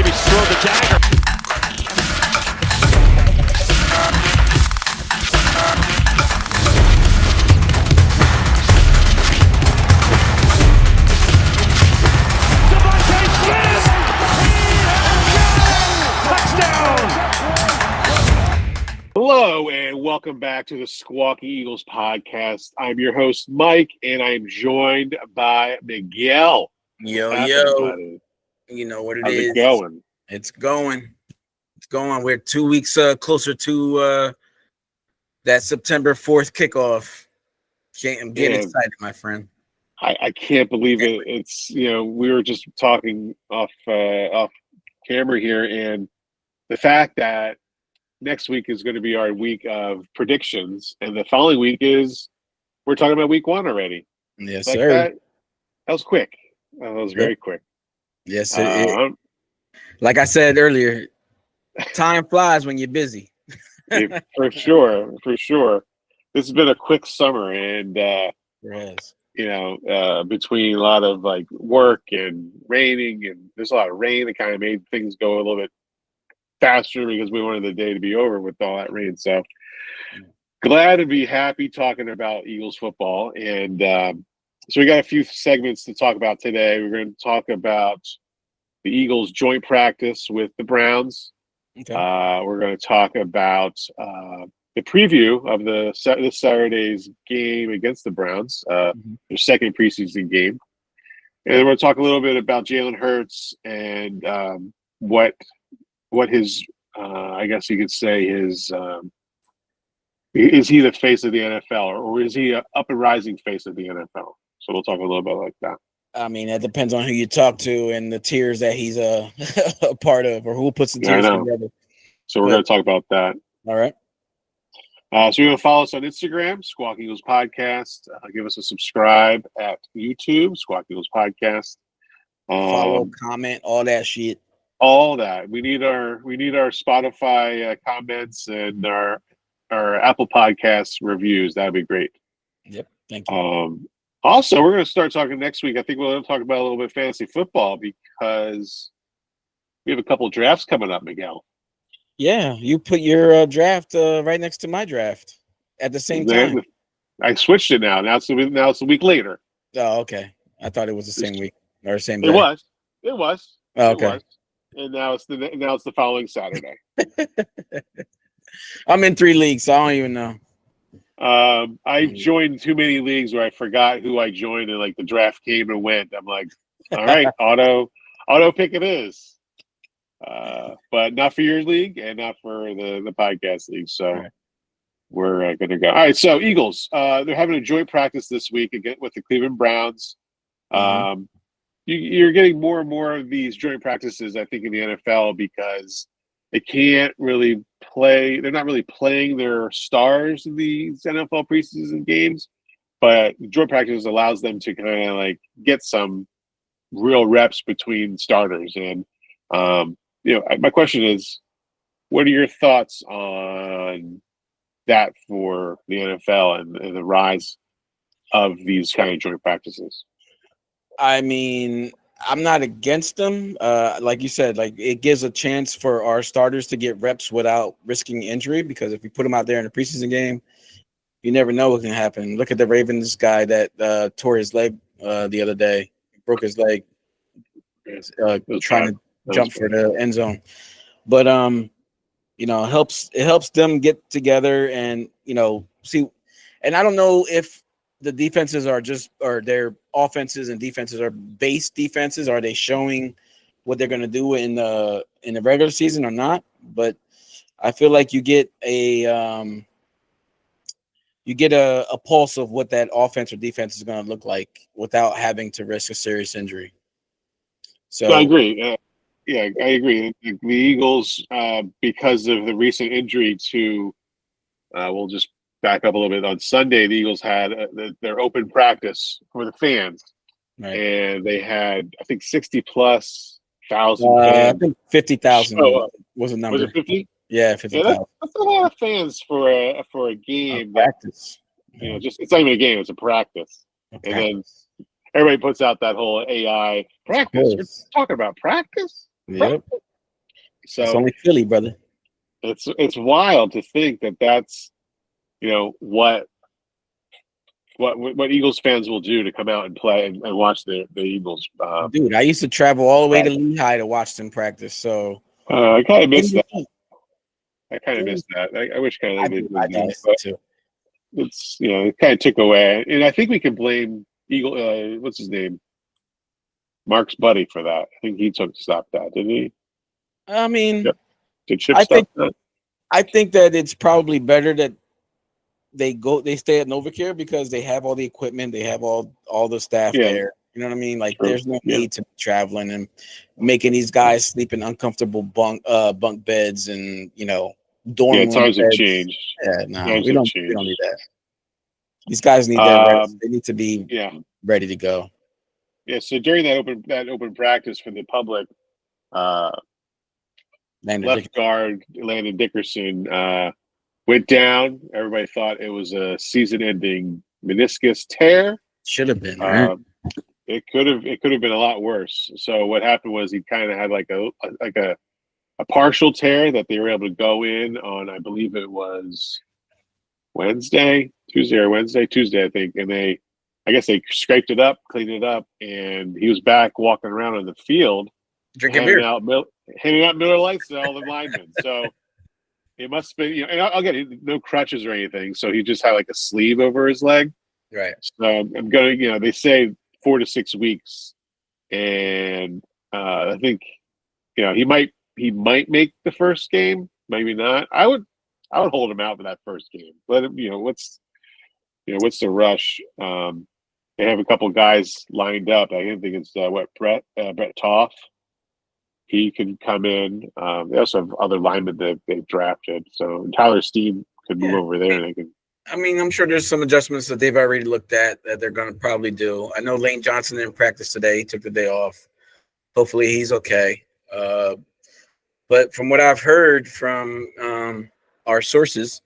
maybe throw the dagger. Hello and welcome back to the Squawking Eagles Podcast. I'm your host, Mike, and I'm joined by Miguel. Yo. Buddy? You know what How's is. It going? It's going. We're 2 weeks closer to that September 4th kickoff. I'm getting excited, my friend. I can't believe it. It's, we were just talking off camera here, and the fact that next week is going to be our week of predictions, and the following week we're talking about week one already. Yes, sir. That was quick. That was very quick. Yes, like I said earlier, time flies when you're busy. For sure. This has been a quick summer, and yes. Between a lot of like work and raining, and there's a lot of rain that kind of made things go a little bit faster because we wanted the day to be over with all that rain. So glad to be happy talking about Eagles football. And so we got a few segments to talk about today. We're going to talk about the Eagles joint practice with the Browns. Okay. We're going to talk about the preview of this Saturday's game against the Browns, their second preseason game. And then we're going to talk a little bit about Jalen Hurts and what his, I guess you could say his, is he the face of the NFL, or is he an up and rising face of the NFL? So we'll talk a little bit like that. I mean, that depends on who you talk to and the tiers that he's a part of, or who puts the tiers together. So we're going to talk about that. All right. So you're going to follow us on Instagram, Squawking Eagles Podcast. Give us a subscribe at YouTube, Squawking Eagles Podcast. Follow, comment, all that shit. All that. We need our Spotify comments and our Apple Podcasts reviews. That'd be great. Yep. Thank you. Also, we're going to start talking next week. I think we're going to talk about a little bit of fantasy football because we have a couple of drafts coming up, Miguel. Yeah, you put your draft right next to my draft at the same time. I switched it now. Now it's a week later. Oh, okay. I thought it was the same week or same day. It was. Oh, okay. It was. And now it's the following Saturday. I'm in 3 leagues, so I don't even know. I joined too many leagues where I forgot who I joined, and like the draft came and went. I'm like, all right, auto pick it is. But not for your league and not for the podcast league. So we're going to go. All right. So Eagles, they're having a joint practice this week again with the Cleveland Browns. You're getting more and more of these joint practices, I think, in the NFL because they can't really play. They're not really playing their stars in these NFL preseason games, but the joint practice allows them to kind of like get some real reps between starters. And, my question is, what are your thoughts on that for the NFL and the rise of these kind of joint practices? I mean, I'm not against them. Like you said, like it gives a chance for our starters to get reps without risking injury, because if you put them out there in a preseason game, you never know what can happen. Look at the Ravens guy that tore his leg the other day, broke his leg trying to jump for the end zone. But it helps them get together and see. And I don't know if the defenses are their offenses and defenses are base defenses. Are they showing what they're going to do in the regular season or not? But I feel like you get a pulse of what that offense or defense is going to look like without having to risk a serious injury. So I agree. I agree. The Eagles, because of the recent injury to, we'll just back up a little bit. On Sunday, the Eagles had their open practice for the fans, and they had, I think, 60,000+ fans. I think 50,000 was a number. Was it 50? Yeah, 50,000. That's a lot of fans for a game. Practice. It's not even a game; it's a practice. And then everybody puts out that whole AI practice. We're talking about practice. Yep. It's So only Philly, brother. it's wild to think that that's what Eagles fans will do to come out and play and watch the Eagles. Dude, I used to travel all the way to Lehigh to watch them practice. So I kind of miss that. I wish kind of they did that, but it's it kind of took away, and I think we can blame Eagle. What's his name? Mark's buddy for that. I think he stopped that, didn't he? I mean, did Chip stop that? I think that it's probably better that they stay at NovaCare because they have all the equipment, they have all the staff there. You know what I mean? Like, there's no need to be traveling and making these guys sleep in uncomfortable bunk beds and dorm room times beds. have changed. Yeah, no, we don't need that. These guys need their rest. They need to be ready to go. Yeah. So during that open practice for the public, left guard Landon Dickerson went down. Everybody thought it was a season-ending meniscus tear. Should have been. Right? It could have been a lot worse. So what happened was he kind of had like a partial tear that they were able to go in on. I believe it was Tuesday, I think, and I guess they scraped it up, cleaned it up, and he was back walking around on the field, drinking beer, handing out Miller Lights to all the linemen. So it must have been, and I'll get it, no crutches or anything. So he just had like a sleeve over his leg. Right. So I'm going, they say 4 to 6 weeks, and I think, he might make the first game, maybe not. I would hold him out for that first game. Let him, what's the rush? They have a couple guys lined up. I think it's Brett Toth. He can come in. They also have other linemen that they've drafted. So Tyler Steen could move over there, and they can. I mean, I'm sure there's some adjustments that they've already looked at that they're going to probably do. I know Lane Johnson didn't practice today. He took the day off. Hopefully he's okay. But from what I've heard from our sources,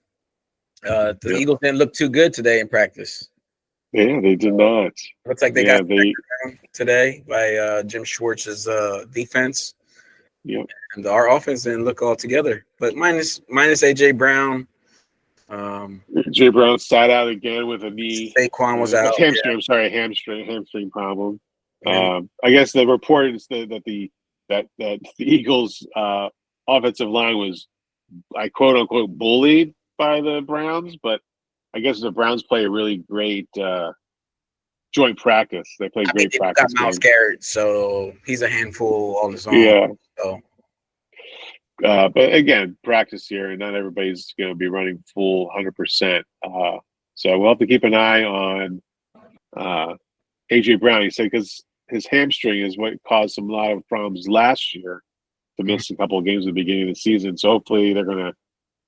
the Eagles didn't look too good today in practice. Yeah, they did not. Looks like they got today by Jim Schwartz's defense. Yep. And our offense didn't look all together. But minus A.J. Brown. Jay Brown sat out again with a knee. Saquon was out. Hamstring problem. I guess the report is that the Eagles' offensive line was, I quote unquote, bullied by the Browns, but I guess the Browns play a really great joint practice. They play great practice. Got Myles Garrett, so he's a handful on his own. Yeah. So. But again, practice here, and not everybody's going to be running full 100%. So we'll have to keep an eye on A.J. Brown. He said because his hamstring is what caused him a lot of problems last year to miss a couple of games at the beginning of the season. So hopefully they're going to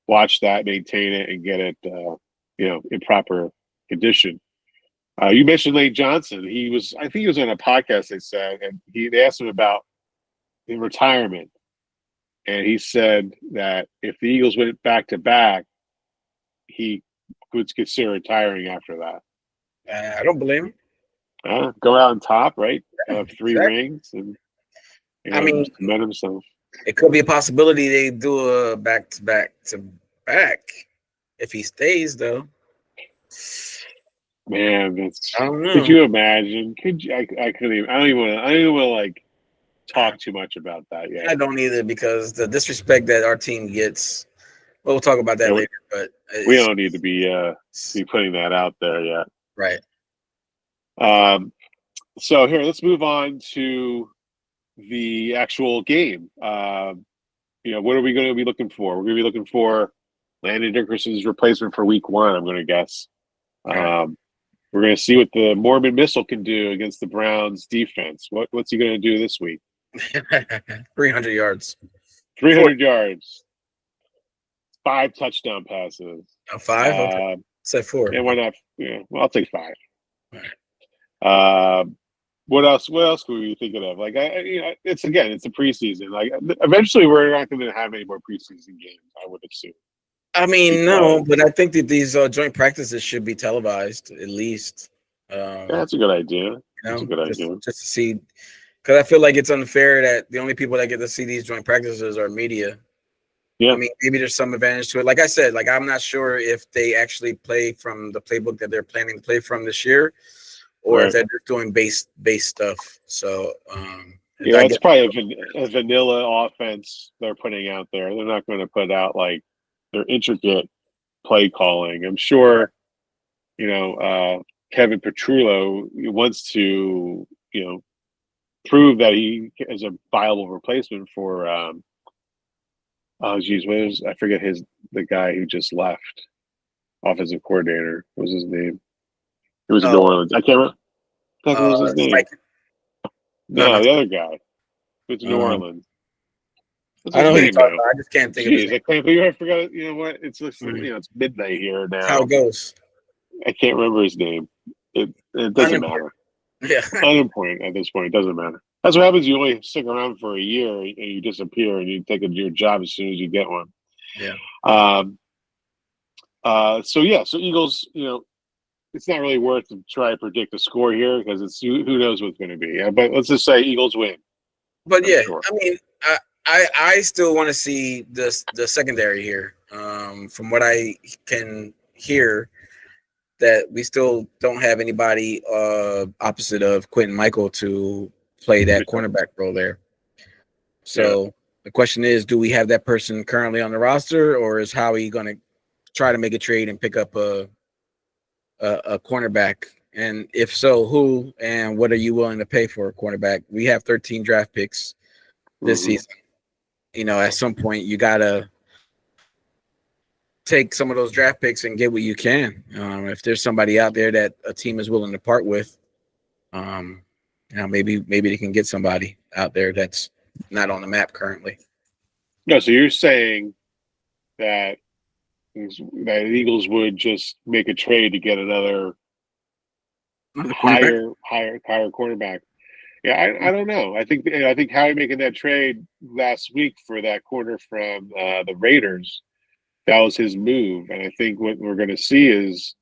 watch that, maintain it, and get it, in proper condition. You mentioned Lane Johnson. I think he was on a podcast, they said, and they asked him about in retirement. And he said that if the Eagles went back to back, he could consider retiring after that. I don't blame him. Go out on top, right? Have 3 rings, and commend himself. It could be a possibility they do a back-to-back if he stays, though. Man, I don't know. Could you imagine? I couldn't even. I don't even want to talk too much about that yet. I don't either, because the disrespect that our team gets. Well, we'll talk about that later, but we don't need to be putting that out there yet. Right. So here, let's move on to the actual game. What are we going to be looking for? We're going to be looking for Landon Dickerson's replacement for Week 1. I'm going to guess. We're going to see what the Mormon Missile can do against the Browns defense. What's he going to do this week? 300 yards. 300 yards. 5 touchdown passes. 5? Okay. Say 4. And why not? Yeah, well, I'll take 5. All right. What else were you thinking of? Like, it's a preseason. Like, eventually we're not going to have any more preseason games, I would assume. I mean, no, but I think that these joint practices should be televised at least. That's a good idea. That's a good idea. Just to see, Because I feel like it's unfair that the only people that get to see these joint practices are media. Yeah. I mean, maybe there's some advantage to it. Like I said, like I'm not sure if they actually play from the playbook that they're planning to play from this year, or if they're just doing base stuff. So, yeah, it's probably a vanilla offense they're putting out there. They're not going to put out like their intricate play calling. I'm sure, Kevin Petrullo wants to, prove that he is a viable replacement for. Oh, geez, I forget the guy who just left, offensive coordinator. What was his name? It was in New Orleans. I can't remember. What was his name? No, the other guy. It's New Orleans. What's I know his who name you're talking about. I just can't think of his name. I can't believe I forgot. You know what? It's it's midnight here now. That's how it goes. I can't remember his name. It doesn't matter. Yeah. Unimportant at this point. It doesn't matter. That's what happens. You only stick around for a year and you disappear and you take your job as soon as you get one. Yeah. So Eagles, it's not really worth to try to predict the score here because it's who knows what's going to be. But let's just say Eagles win. But sure. I mean, I still want to see the secondary here. From what I can hear, that we still don't have anybody opposite of Quentin Michael to play that cornerback role there. So the question is, do we have that person currently on the roster, or is Howie going to try to make a trade and pick up a cornerback? And if so, who and what are you willing to pay for a cornerback? We have 13 draft picks this season. At some point you gotta take some of those draft picks and get what you can. If there's somebody out there that a team is willing to part with, maybe they can get somebody out there that's not on the map currently. No, so you're saying that the Eagles would just make a trade to get another higher cornerback. Yeah, I don't know. I think Howie making that trade last week for that corner from the Raiders, that was his move. And I think what we're going to see is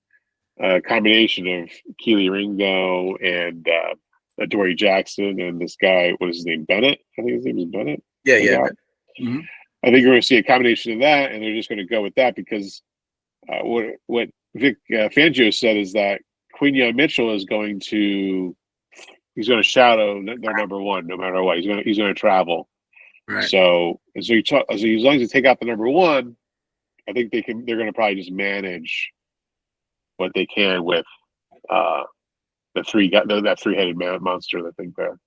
a combination of Keely Ringo and Adoree Jackson and this guy, what is his name, Bennett? I think his name is Bennett. Yeah. Mm-hmm. I think we're going to see a combination of that, and they're just going to go with that because what Vic Fangio said is that Quinyon Mitchell is going to shadow their number one no matter what. He's going to travel. Right. So as long as you take out the number one, I think they're going to probably just manage what they can with that three-headed monster that think there.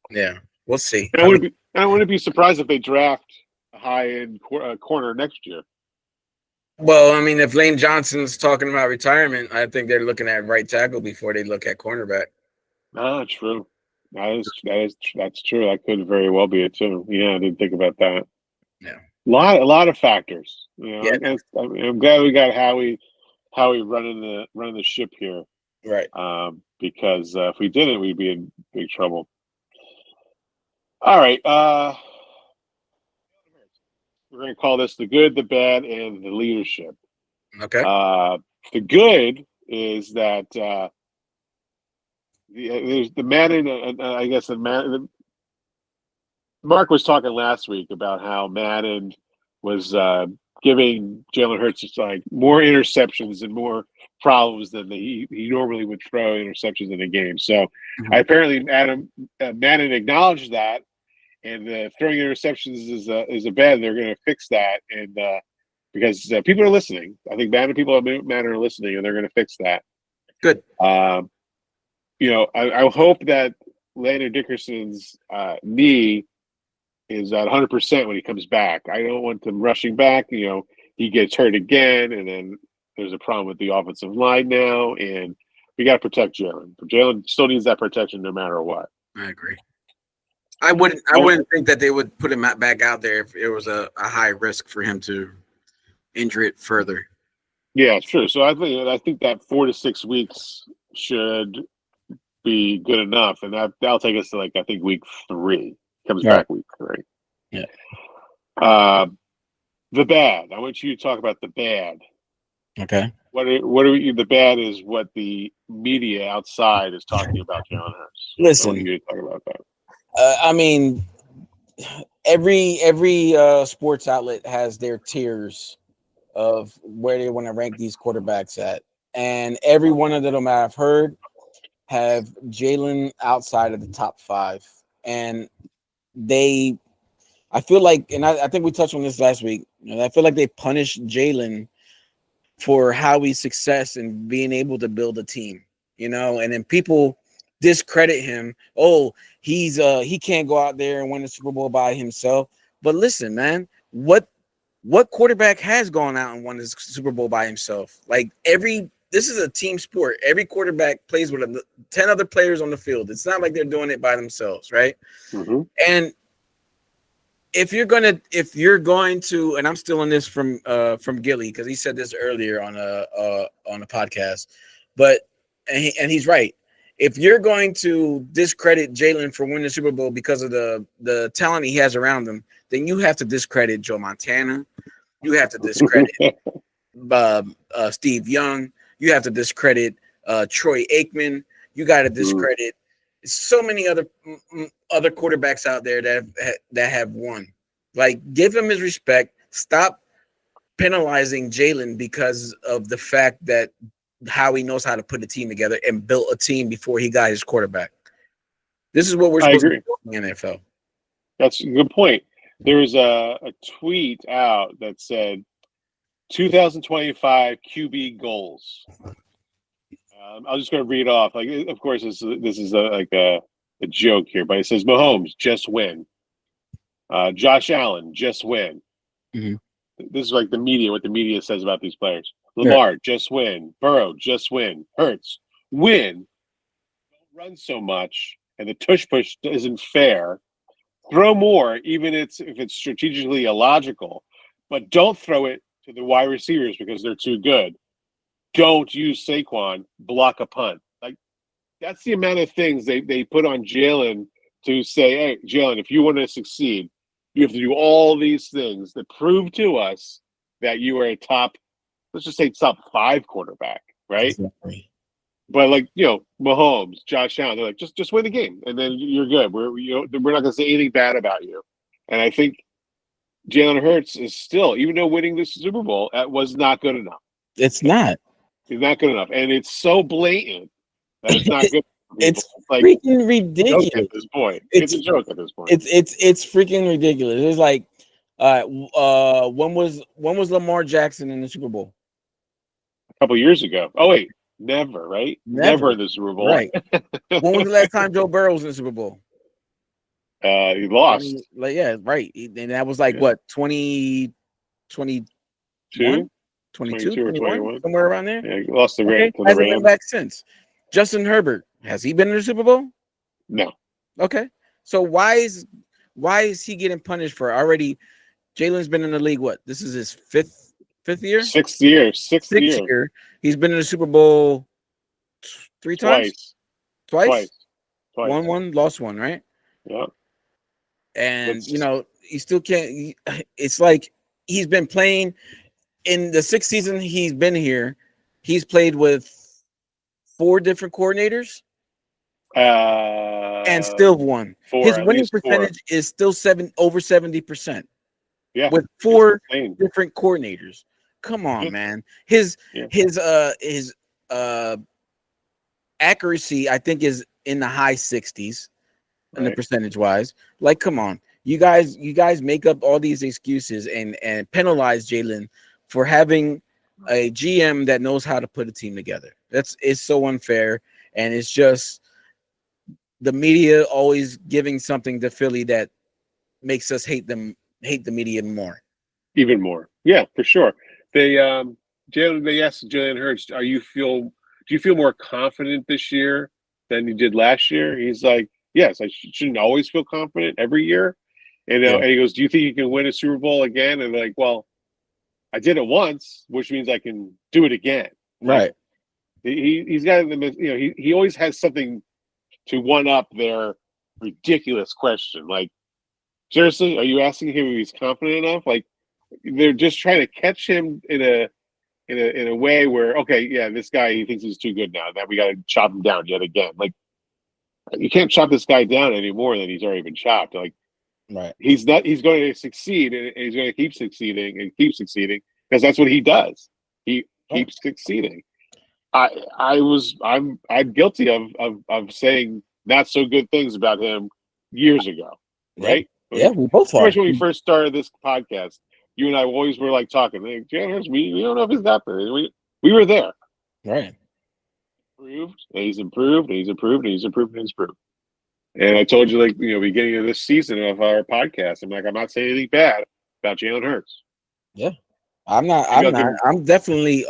Yeah, we'll see. I wouldn't be surprised if they draft a high-end corner next year. Well, I mean, if Lane Johnson's talking about retirement, I think they're looking at right tackle before they look at cornerback. Ah, true. That's true. That could very well be it too. Yeah, I didn't think about that. Yeah, a lot of factors. I'm glad we got Howie running the ship here. Right. Because if we didn't, we'd be in big trouble. All right. We're going to call this the good, the bad, and the leadership. Okay. The good is that there's the Madden. I guess the Madden. Mark was talking last week about how Madden was giving Jalen Hurts like more interceptions and more problems than he normally would throw interceptions in a game. So apparently Madden acknowledged that. And throwing interceptions is a bad. They're going to fix that, and because people are listening, I think people are listening, and they're going to fix that. Good. I hope that Landon Dickerson's knee is at 100% when he comes back. I don't want them rushing back. He gets hurt again, and then there's a problem with the offensive line now, and we got to protect Jalen. Jalen still needs that protection no matter what. I agree. I wouldn't think that they would put him back out there if it was a high risk for him to injure it further. Yeah, sure. So I think that 4 to 6 weeks should be good enough, and that'll take us to I think week 3. Comes back week 3. Yeah. The bad. I want you to talk about the bad. Okay. The bad is what the media outside is talking about Jalen Hurts. I want Listen, you to talk about that. I mean, every sports outlet has their tiers of where they want to rank these quarterbacks at, and every one of them I've heard have Jalen outside of the top 5, and I feel like, and I think we touched on this last week. I feel like they punished Jalen for how he's success and being able to build a team, and then people discredit him. Oh, he can't go out there and win the Super Bowl by himself. But listen, man, what quarterback has gone out and won the Super Bowl by himself? Like this is a team sport. Every quarterback plays with 10 other players on the field. It's not like they're doing it by themselves, right? Mm-hmm. And if you're going to, and I'm still on this from Gilly, because he said this earlier on a podcast, but and he's right. If you're going to discredit Jalen for winning the Super Bowl because of the talent he has around him, then you have to discredit Joe Montana. You have to discredit Steve Young. You have to discredit Troy Aikman. You got to discredit so many other quarterbacks out there that have won. Like, give him his respect. Stop penalizing Jalen because of the fact that how he knows how to put a team together and built a team before he got his quarterback. This is what we're supposed to do in the NFL. That's a good point. There was a tweet out that said 2025 QB goals. I'm just going to read off. Like, of course, this is a joke here, but it says Mahomes, just win. Josh Allen, just win. Mm-hmm. This is like the media, what the media says about these players. Lamar, just win. Burrow, just win. Hurts, win. Don't run so much, and the tush push isn't fair. Throw more, even if it's strategically illogical, but don't throw it to the wide receivers because they're too good. Don't use Saquon, block a punt. Like, that's the amount of things they put on Jalen to say, hey, Jalen, if you want to succeed, you have to do all these things that prove to us that you are a top, let's just say top 5 quarterback, right? Exactly. But like, Mahomes, Josh Allen, they're like, just win the game, and then you're good. We're not going to say anything bad about you. And I think Jalen Hurts is still, even though winning the Super Bowl, was not good enough. It's not. It's not good enough, and it's so blatant that it's not good. It's like freaking ridiculous at this point. It's a joke at this point. It's freaking ridiculous. It's like, when was Lamar Jackson in the Super Bowl? A couple years ago. Oh wait, never, right? Never in the Super Bowl. Right. When was the last time Joe Burrow was in the Super Bowl? He lost. Right. And that was like what, 2022? 22 or 21, somewhere around there. Yeah, he lost the Rams. Hasn't been back since. Justin Herbert, has he been in the Super Bowl? No. Okay. So why is he getting punished for already? Jalen's been in the league. What? This is his fifth year? Sixth year. He's been in the Super Bowl 3 times? Twice? Won one, lost one, right? Yeah. And he still can't. It's like he's been playing in the 6th season he's been here. He's played with 4 different coordinators, and still won. His winning percentage is still over 70%. Yeah, with 4 different coordinators. Come on, man. His accuracy, I think, is in the high 60s, in the percentage wise. Like, come on, you guys make up all these excuses and penalize Jalen for having a GM that knows how to put a team together. It's so unfair, and it's just the media always giving something to Philly that makes us hate the media more. Even more. Yeah, for sure. They asked Jalen Hurts, do you feel more confident this year than you did last year? He's like, yes, I shouldn't always feel confident every year. And he goes, do you think you can win a Super Bowl again? And they're like, well, I did it once, which means I can do it again. Right. He's got he always has something to one up their ridiculous question. Like, seriously, are you asking him if he's confident enough? Like, they're just trying to catch him in in a way where, okay, yeah, this guy, he thinks he's too good now. That we got to chop him down yet again. Like, you can't chop this guy down any more than he's already been chopped. Like, Right. he's not. He's going to succeed, and he's going to keep succeeding because that's what he does. He keeps succeeding. I'm guilty of saying not so good things about him years ago, right? Yeah, we both Pretty are. much when we first started this podcast, you and I always were like talking. Like, Jalen Hurts, we don't know if he's that good. We were there. Right. Improved, and he's improved, and he's improved, and he's improved, and he's improved. And I told you, like, beginning of this season of our podcast, I'm like, I'm not saying anything bad about Jalen Hurts. Yeah, I'm not. I'm definitely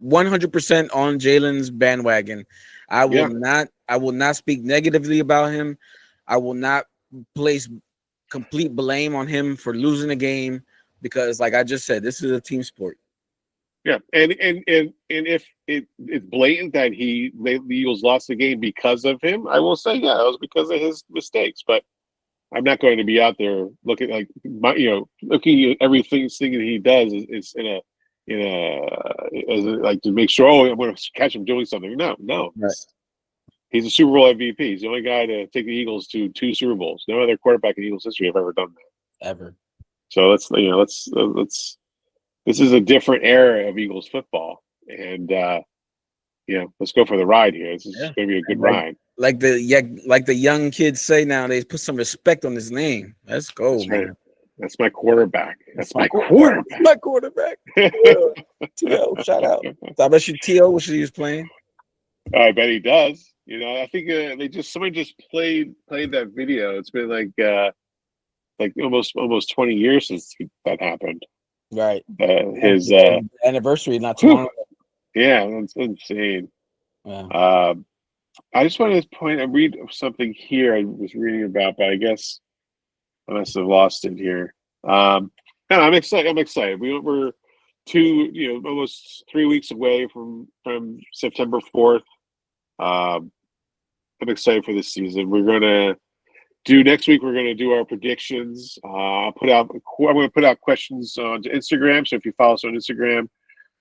100% on Jalen's bandwagon. I will not speak negatively about him. I will not place complete blame on him for losing a game because, like I just said, this is a team sport. Yeah, and if it's blatant that the Eagles lost the game because of him, I will say, yeah, it was because of his mistakes. But I'm not going to be out there looking looking at everything that he does is like to make sure, I'm going to catch him doing something. No. Right. He's a Super Bowl MVP. He's the only guy to take the Eagles to 2 Super Bowls. No other quarterback in Eagles history have ever done that. Ever. So let's this is a different era of Eagles football, and let's go for the ride here. This is going to be a good ride. Like the young kids say nowadays, put some respect on his name. Let's go, That's man. right. That's my quarterback. That's my quarterback. My quarterback. T.O., shout out. I bet you T.O. wish he was playing. I bet he does. I think somebody just played that video. It's been like almost 20 years since that happened. Right. His anniversary not too long ago. Yeah, that's insane. Yeah. I just wanted to point. I read something here I was reading about, but I guess I must have lost it here. No, I'm excited. We're almost 3 weeks away from September 4th. I'm excited for this season. We're gonna do next week. We're gonna do our predictions. I'm gonna put out questions on Instagram. So if you follow us on Instagram,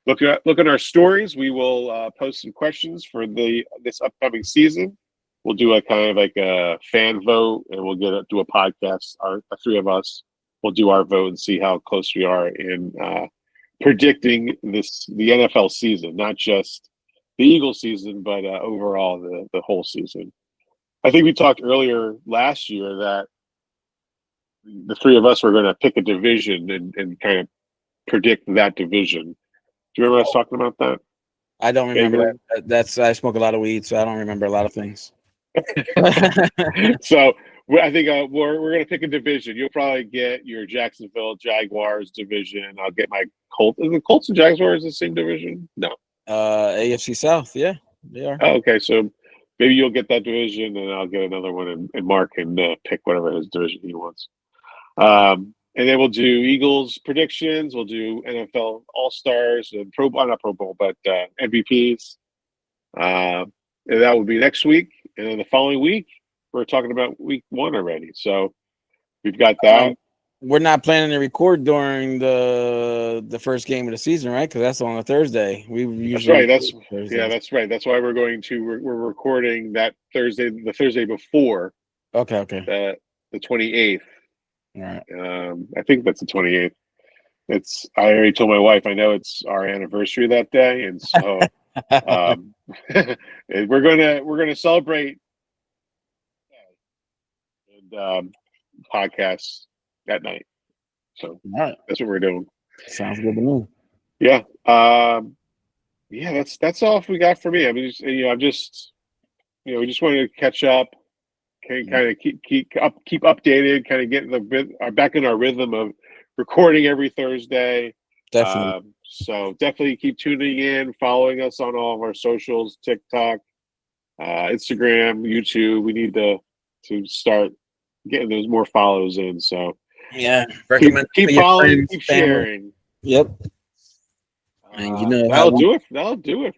look at our stories. We will post some questions for this upcoming season. We'll do a kind of like a fan vote, and we'll do a podcast. The 3 of us will do our vote and see how close we are in predicting the NFL season, not just the Eagles season, but overall the whole season. I think we talked earlier last year that the 3 of us were going to pick a division and kind of predict that division. Do you remember us talking about that? I don't remember that. I smoke a lot of weed, so I don't remember a lot of things. So I think we're going to pick a division. You'll probably get your Jacksonville Jaguars division. I'll get my Colts. Is the Colts and Jaguars the same division? No. AFC South, yeah, they are. Oh, okay, so maybe you'll get that division, and I'll get another one, and Mark can pick whatever his division he wants. And then we'll do Eagles predictions. We'll do NFL All-Stars and not Pro Bowl, but MVPs. And that will be next week. And then the following week, we're talking about week 1 already. So we've got that. We're not planning to record during the first game of the season, right? Because that's on a Thursday. That's right. That's right. That's why we're recording that Thursday, the Thursday before. Okay. The 28th. All right. I think that's the 28th. I already told my wife I know it's our anniversary that day, and so we're gonna celebrate and podcast that night. So that's what we're doing. Sounds good to me. Yeah. That's all we got for me. I mean, we just wanted to catch up. Kind of keep updated, kind of get back in our rhythm of recording every Thursday. Definitely. So definitely keep tuning in, following us on all of our socials, TikTok, Instagram, YouTube. We need to start getting those more follows in. So yeah, keep following, keep sharing. Yep. And that'll do it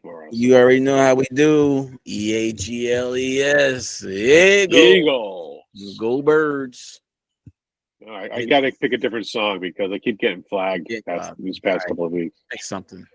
for us. You already know how we do. EAGLES. Eagles. Go Birds. I got to pick a different song because I keep getting flagged these past couple of weeks. Pick something.